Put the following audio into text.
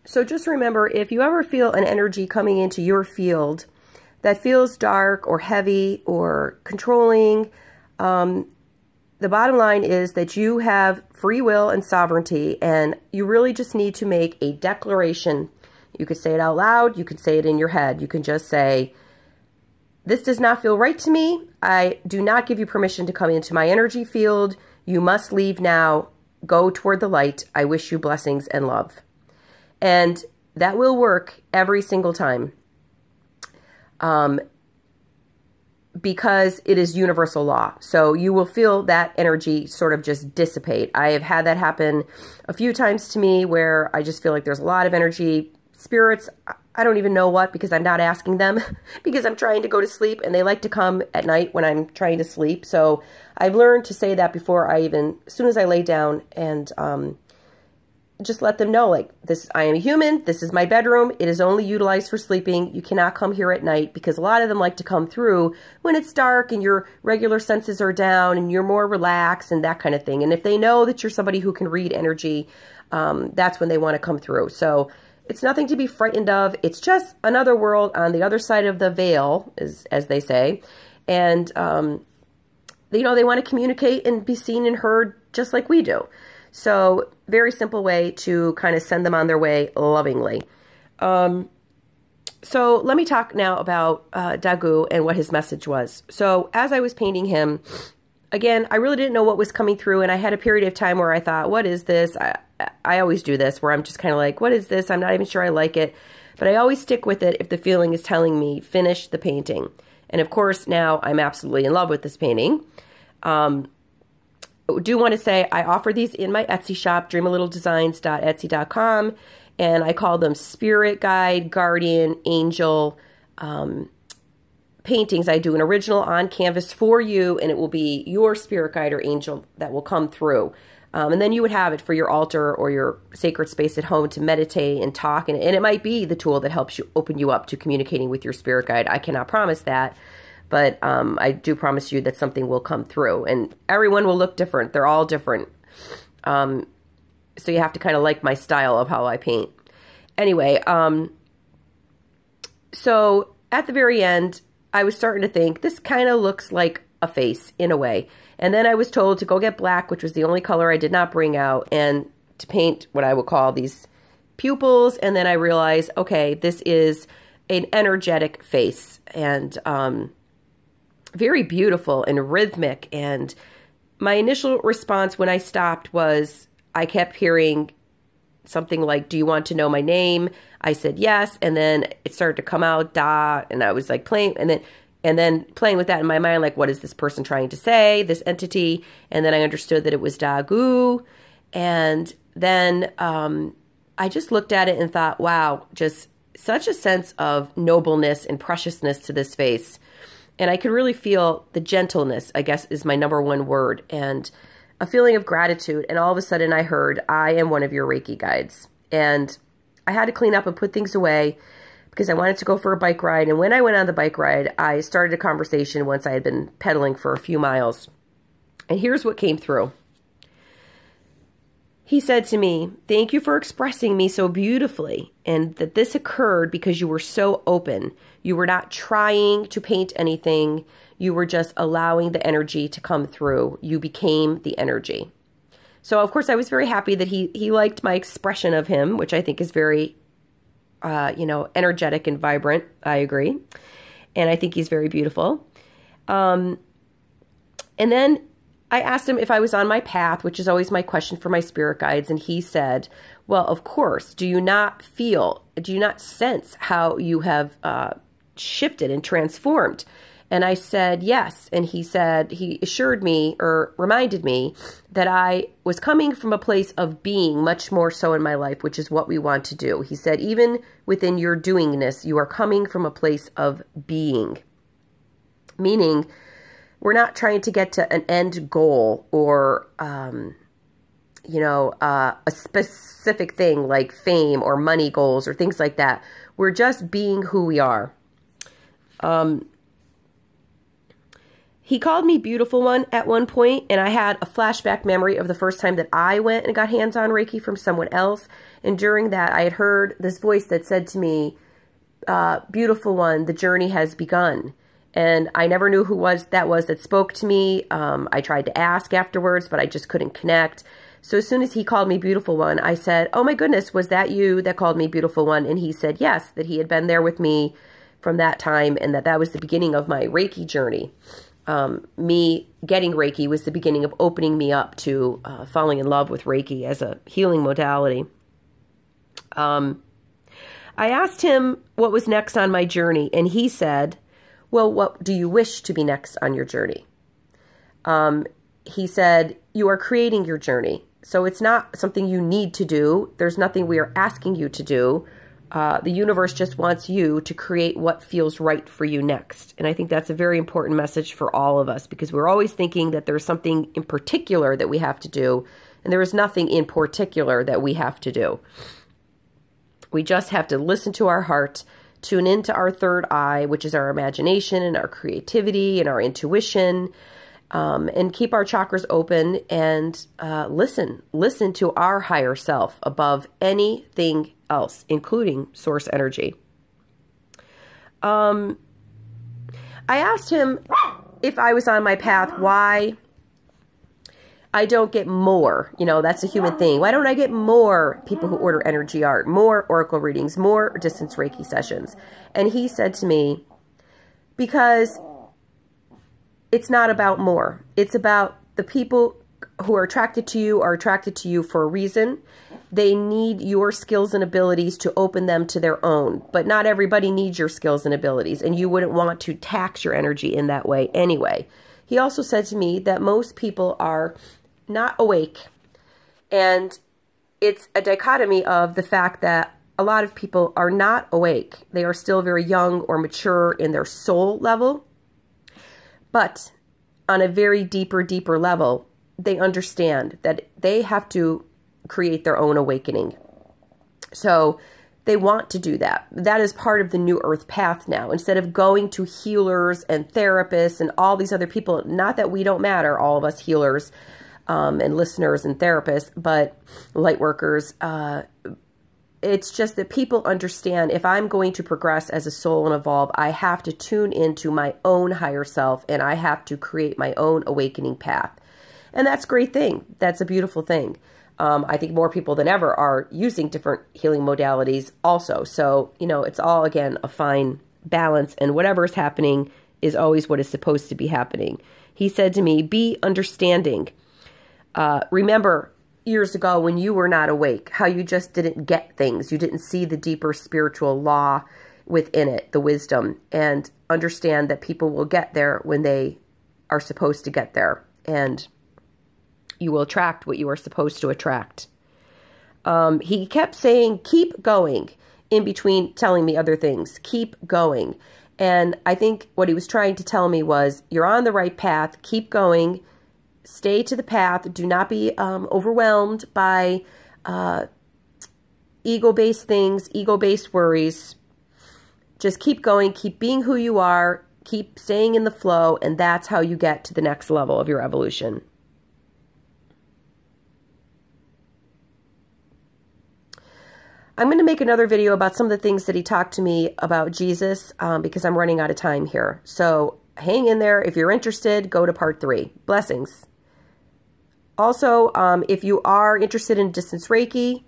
So just remember, if you ever feel an energy coming into your field that feels dark or heavy or controlling, the bottom line is that you have free will and sovereignty, and you really just need to make a declaration. You could say it out loud. You could say it in your head. You can just say, this does not feel right to me. I do not give you permission to come into my energy field. You must leave now. Go toward the light. I wish you blessings and love. And that will work every single time. Because it is universal law. So you will feel that energy sort of just dissipate. I have had that happen a few times to me where I just feel like there's a lot of energy. Spirits, I don't even know what, because I'm not asking them because I'm trying to go to sleep, and they like to come at night when I'm trying to sleep. So I've learned to say that before I even, as soon as I lay down, and just let them know, like, this, I am a human. This is my bedroom. It is only utilized for sleeping. You cannot come here at night, because a lot of them like to come through when it's dark and your regular senses are down and you're more relaxed and that kind of thing. And if they know that you're somebody who can read energy, that's when they want to come through. So it's nothing to be frightened of. It's just another world on the other side of the veil, as they say. And, you know, they want to communicate and be seen and heard just like we do. So very simple way to kind of send them on their way lovingly. So let me talk now about Dagu and what his message was. So as I was painting him, again, I really didn't know what was coming through, and I had a period of time where I thought, what is this? I always do this, where I'm just kind of like, what is this? I'm not even sure I like it. But I always stick with it if the feeling is telling me, finish the painting. And of course, now I'm absolutely in love with this painting. Do want to say I offer these in my Etsy shop, dreamalittledesigns.etsy.com, and I call them spirit guide, guardian, angel paintings. I do an original on canvas for you, and it will be your spirit guide or angel that will come through. And then you would have it for your altar or your sacred space at home to meditate and talk, and it might be the tool that helps you open you up to communicating with your spirit guide. I cannot promise that. But I do promise you that something will come through. And everyone will look different. They're all different. So you have to kind of like my style of how I paint. Anyway, so at the very end, I was starting to think, this kind of looks like a face in a way. And then I was told to go get black, which was the only color I did not bring out, and to paint what I would call these pupils. And then I realized, okay, this is an energetic face. And very beautiful and rhythmic. And my initial response when I stopped was, I kept hearing something like, do you want to know my name? I said yes, and then it started to come out, da, and I was like playing, and then playing with that in my mind, like, what is this person trying to say, this entity? And then I understood that it was Dagu, and then I just looked at it and thought, wow, just such a sense of nobleness and preciousness to this face. And I could really feel the gentleness, I guess, is my #1 word, and a feeling of gratitude. And all of a sudden I heard, I am one of your Reiki guides. And I had to clean up and put things away because I wanted to go for a bike ride. And when I went on the bike ride, I started a conversation once I had been pedaling for a few miles. And here's what came through. He said to me, thank you for expressing me so beautifully, and that this occurred because you were so open. You were not trying to paint anything. You were just allowing the energy to come through. You became the energy. So, of course, I was very happy that he liked my expression of him, which I think is very, you know, energetic and vibrant. I agree. And I think he's very beautiful. And then I asked him if I was on my path, which is always my question for my spirit guides. And he said, well, of course, do you not sense how you have shifted and transformed? And I said, yes. And he said, he assured me or reminded me that I was coming from a place of being much more so in my life, which is what we want to do. He said, even within your doingness, you are coming from a place of being, meaning we're not trying to get to an end goal or, you know, a specific thing like fame or money goals or things like that. We're just being who we are. He called me beautiful one at one point, and I had a flashback memory of the first time that I went and got hands-on Reiki from someone else. And during that, I had heard this voice that said to me, beautiful one, the journey has begun. And I never knew who that was that spoke to me. I tried to ask afterwards, but I just couldn't connect. So as soon as he called me beautiful one, I said, oh my goodness, was that you that called me beautiful one? And he said, yes, that he had been there with me from that time, and that was the beginning of my Reiki journey. Me getting Reiki was the beginning of opening me up to falling in love with Reiki as a healing modality. I asked him what was next on my journey, and he said, well, what do you wish to be next on your journey? He said, you are creating your journey. So it's not something you need to do. There's nothing we are asking you to do. The universe just wants you to create what feels right for you next. And I think that's a very important message for all of us, because we're always thinking that there's something in particular that we have to do, and there is nothing in particular that we have to do. We just have to listen to our heart, tune into our third eye, which is our imagination and our creativity and our intuition, and keep our chakras open and listen to our higher self above anything else, including source energy. I asked him if I was on my path, why I don't get more. You know, that's a human thing. Why don't I get more people who order energy art, more oracle readings, more distance Reiki sessions? And he said to me, because it's not about more. It's about the people who are attracted to you for a reason. They need your skills and abilities to open them to their own. But not everybody needs your skills and abilities, and you wouldn't want to tax your energy in that way anyway. He also said to me that most people are not awake, and it's a dichotomy of the fact that a lot of people are not awake. They are still very young or mature in their soul level, but on a very deeper level, they understand that they have to create their own awakening. So they want to do that. That is part of the New Earth path now. Instead of going to healers and therapists and all these other people, not that we don't matter, all of us healers and listeners and therapists, but light workers, it's just that people understand, if I'm going to progress as a soul and evolve, I have to tune into my own higher self, and I have to create my own awakening path. And that's a great thing. That's a beautiful thing. I think more people than ever are using different healing modalities also. So, you know, it's all, again, a fine balance, and whatever is happening is always what is supposed to be happening. He said to me, be understanding. Remember years ago when you were not awake, how you just didn't get things. You didn't see the deeper spiritual law within it, the wisdom, and understand that people will get there when they are supposed to get there, and you will attract what you are supposed to attract. He kept saying, keep going, in between telling me other things. Keep going. And I think what he was trying to tell me was, you're on the right path. Keep going. Stay to the path. Do not be overwhelmed by ego-based things, ego-based worries. Just keep going. Keep being who you are. Keep staying in the flow, and that's how you get to the next level of your evolution. I'm going to make another video about some of the things that he talked to me about Jesus, because I'm running out of time here. So hang in there. If you're interested, go to part 3. Blessings. Also, if you are interested in distance Reiki,